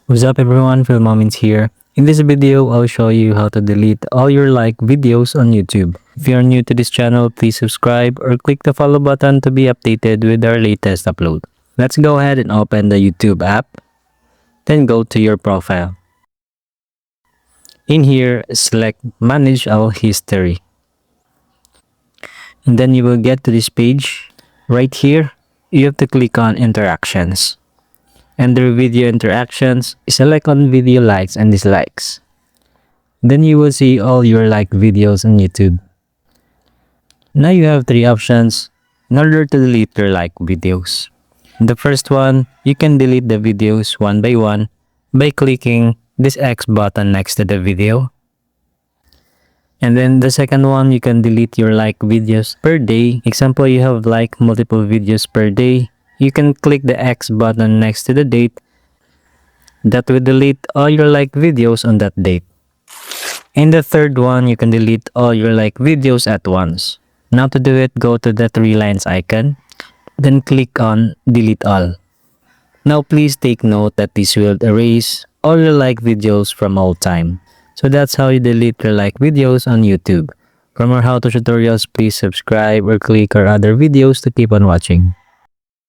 What's up everyone, Filmoments here. In this video, I'll show you how to delete all your videos on YouTube. If you're new to this channel, please subscribe or click the follow button to be updated with our latest upload. Let's go ahead and open the YouTube app. Then go to your profile. In here, select Manage All History. And then you will get to this page. Right here, you have to click on Interactions. Under video interactions, select on video likes and dislikes. Then you will see all your videos on YouTube. Now you have three options in order to delete your videos. The first one, you can delete the videos one by one by clicking this X button next to the video. And then the second one, you can delete your videos per day. Example, you have multiple videos per day. You can click the X button next to the date. That will delete all your videos on that date. And the third one, you can delete all your videos at once. Now to do it, go to the three lines icon. Then click on Delete All. Now please take note that this will erase all your videos from all time. So that's how you delete your videos on YouTube. For more how-to tutorials, please subscribe or click our other videos to keep on watching.